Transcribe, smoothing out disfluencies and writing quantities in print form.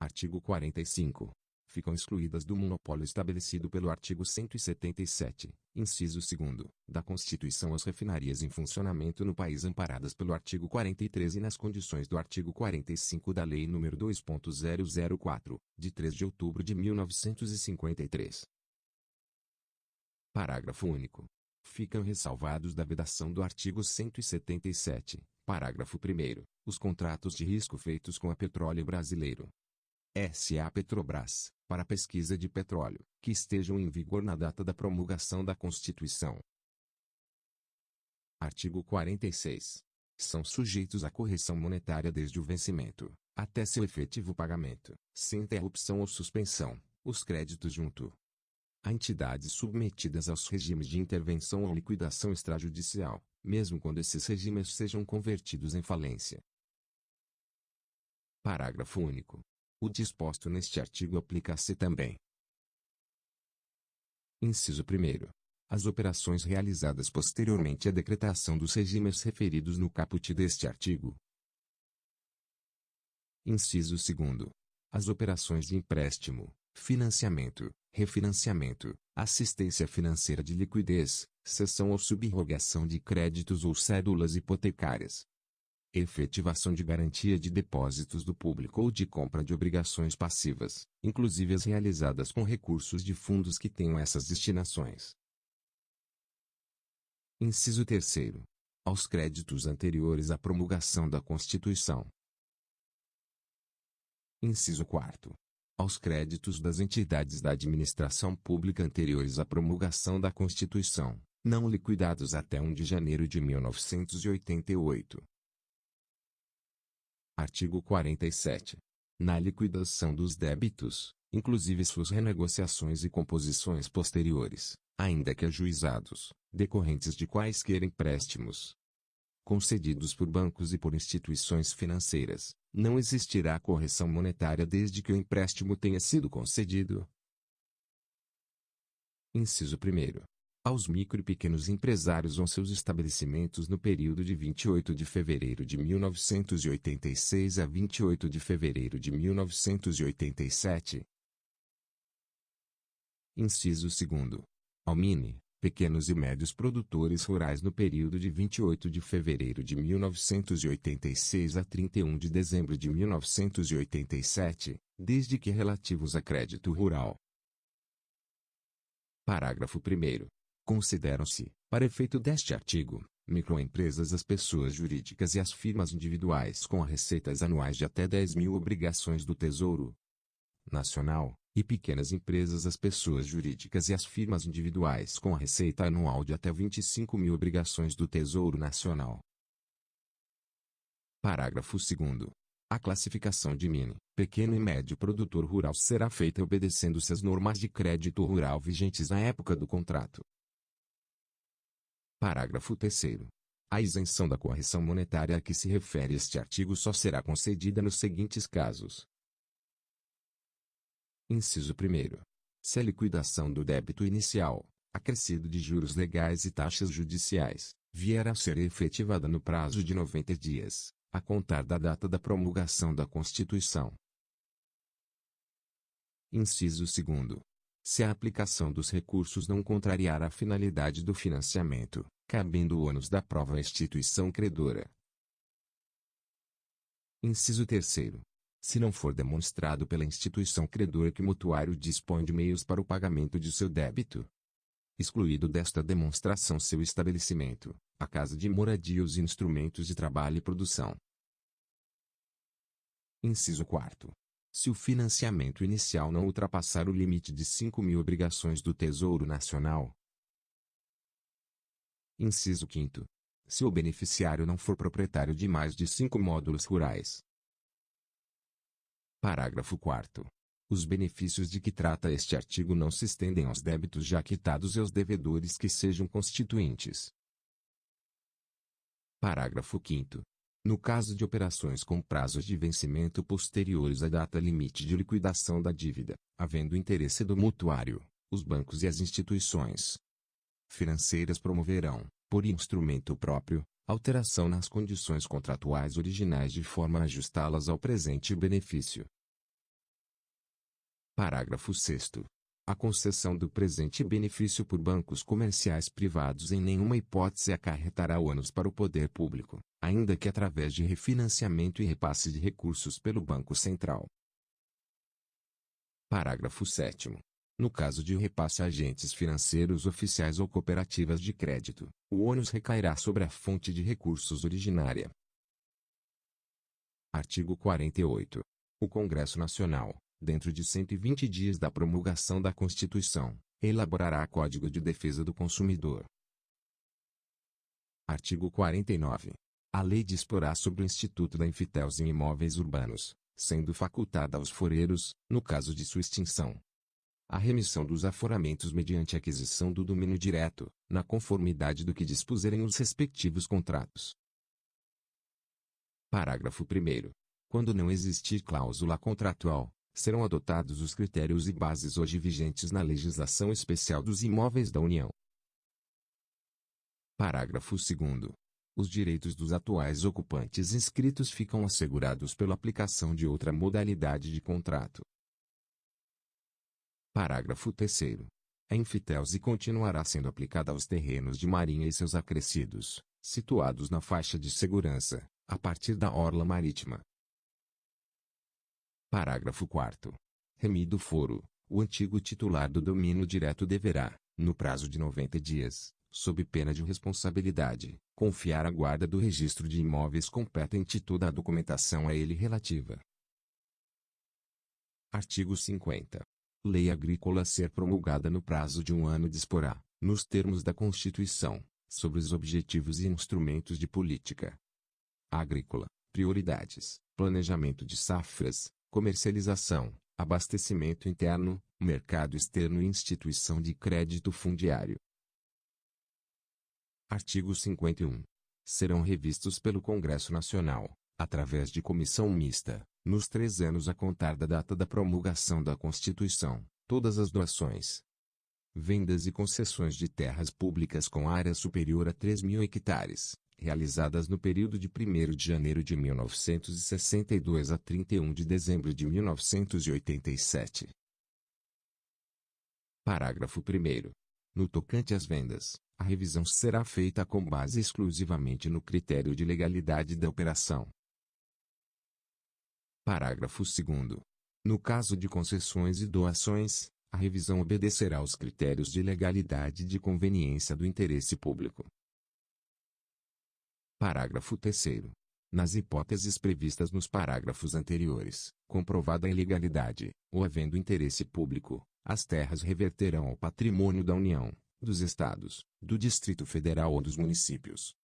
Artigo 45. Ficam excluídas do monopólio estabelecido pelo artigo 177, inciso 2º, da Constituição as refinarias em funcionamento no país amparadas pelo artigo 43 e nas condições do artigo 45 da Lei nº 2.004, de 3 de outubro de 1953. Parágrafo único. Ficam ressalvados da vedação do artigo 177, parágrafo 1º, os contratos de risco feitos com a Petróleo Brasileiro S.A. Petrobras, para pesquisa de petróleo, que estejam em vigor na data da promulgação da Constituição. Artigo 46. São sujeitos à correção monetária desde o vencimento, até seu efetivo pagamento, sem interrupção ou suspensão, os créditos junto a entidades submetidas aos regimes de intervenção ou liquidação extrajudicial, mesmo quando esses regimes sejam convertidos em falência. Parágrafo único. O disposto neste artigo aplica-se também. Inciso 1º. As operações realizadas posteriormente à decretação dos regimes referidos no caput deste artigo. Inciso 2º. As operações de empréstimo, financiamento, refinanciamento, assistência financeira de liquidez, cessão ou subrogação de créditos ou cédulas hipotecárias, efetivação de garantia de depósitos do público ou de compra de obrigações passivas, inclusive as realizadas com recursos de fundos que tenham essas destinações. Inciso 3º. Aos créditos anteriores à promulgação da Constituição. Inciso 4º. Aos créditos das entidades da administração pública anteriores à promulgação da Constituição, não liquidados até 1 de janeiro de 1988. Artigo 47. Na liquidação dos débitos, inclusive suas renegociações e composições posteriores, ainda que ajuizados, decorrentes de quaisquer empréstimos concedidos por bancos e por instituições financeiras, não existirá correção monetária desde que o empréstimo tenha sido concedido. Inciso 1º. Aos micro e pequenos empresários ou seus estabelecimentos no período de 28 de fevereiro de 1986 a 28 de fevereiro de 1987. Inciso 2º. Ao mini, pequenos e médios produtores rurais no período de 28 de fevereiro de 1986 a 31 de dezembro de 1987, desde que relativos a crédito rural. Parágrafo 1º. Consideram-se, para efeito deste artigo, microempresas as pessoas jurídicas e as firmas individuais com receitas anuais de até 10.000 obrigações do Tesouro Nacional, e pequenas empresas as pessoas jurídicas e as firmas individuais com a receita anual de até 25.000 obrigações do Tesouro Nacional. Parágrafo 2º. A classificação de mini, pequeno e médio produtor rural será feita obedecendo-se às normas de crédito rural vigentes na época do contrato. Parágrafo 3º. A isenção da correção monetária a que se refere este artigo só será concedida nos seguintes casos. Inciso 1º. Se a liquidação do débito inicial, acrescido de juros legais e taxas judiciais, vier a ser efetivada no prazo de 90 dias, a contar da data da promulgação da Constituição. Inciso 2º. Se a aplicação dos recursos não contrariar a finalidade do financiamento, cabendo o ônus da prova à instituição credora. Inciso 3º. Se não for demonstrado pela instituição credora que o mutuário dispõe de meios para o pagamento de seu débito, excluído desta demonstração seu estabelecimento, a casa de moradia e os instrumentos de trabalho e produção. Inciso 4º. Se o financiamento inicial não ultrapassar o limite de 5.000 obrigações do Tesouro Nacional. Inciso 5º. Se o beneficiário não for proprietário de mais de 5 módulos rurais. Parágrafo 4º. Os benefícios de que trata este artigo não se estendem aos débitos já quitados e aos devedores que sejam constituintes. Parágrafo 5º. No caso de operações com prazos de vencimento posteriores à data limite de liquidação da dívida, havendo interesse do mutuário, os bancos e as instituições financeiras promoverão, por instrumento próprio, alteração nas condições contratuais originais de forma a ajustá-las ao presente benefício. Parágrafo 6º. A concessão do presente benefício por bancos comerciais privados em nenhuma hipótese acarretará ônus para o poder público, ainda que através de refinanciamento e repasse de recursos pelo Banco Central. Parágrafo 7º. No caso de repasse a agentes financeiros oficiais ou cooperativas de crédito, o ônus recairá sobre a fonte de recursos originária. Artigo 48. O Congresso Nacional, dentro de 120 dias da promulgação da Constituição, elaborará Código de Defesa do Consumidor. Artigo 49. A lei disporá sobre o Instituto da Enfiteuse em imóveis urbanos, sendo facultada aos foreiros, no caso de sua extinção, a remissão dos aforamentos mediante aquisição do domínio direto, na conformidade do que dispuserem os respectivos contratos. Parágrafo 1º. Quando não existir cláusula contratual, serão adotados os critérios e bases hoje vigentes na legislação especial dos imóveis da União. Parágrafo 2º. Os direitos dos atuais ocupantes inscritos ficam assegurados pela aplicação de outra modalidade de contrato. Parágrafo 3º. A enfiteuse continuará sendo aplicada aos terrenos de marinha e seus acrescidos, situados na faixa de segurança, a partir da orla marítima. Parágrafo 4º. Remido o foro, o antigo titular do domínio direto deverá, no prazo de 90 dias, sob pena de responsabilidade, confiar à guarda do registro de imóveis competente toda a documentação a ele relativa. Artigo 50. Lei agrícola a ser promulgada no prazo de 1 ano disporá, nos termos da Constituição, sobre os objetivos e instrumentos de política agrícola, prioridades, planejamento de safras, comercialização, abastecimento interno, mercado externo e instituição de crédito fundiário. Artigo 51. Serão revistos pelo Congresso Nacional, através de comissão mista, nos 3 anos a contar da data da promulgação da Constituição, todas as doações, vendas e concessões de terras públicas com área superior a 3.000 hectares, realizadas no período de 1º de janeiro de 1962 a 31 de dezembro de 1987. Parágrafo 1º. No tocante às vendas, a revisão será feita com base exclusivamente no critério de legalidade da operação. Parágrafo 2º. No caso de concessões e doações, a revisão obedecerá aos critérios de legalidade e de conveniência do interesse público. Parágrafo 3º. Nas hipóteses previstas nos parágrafos anteriores, comprovada a ilegalidade, ou havendo interesse público, as terras reverterão ao patrimônio da União, dos Estados, do Distrito Federal ou dos municípios,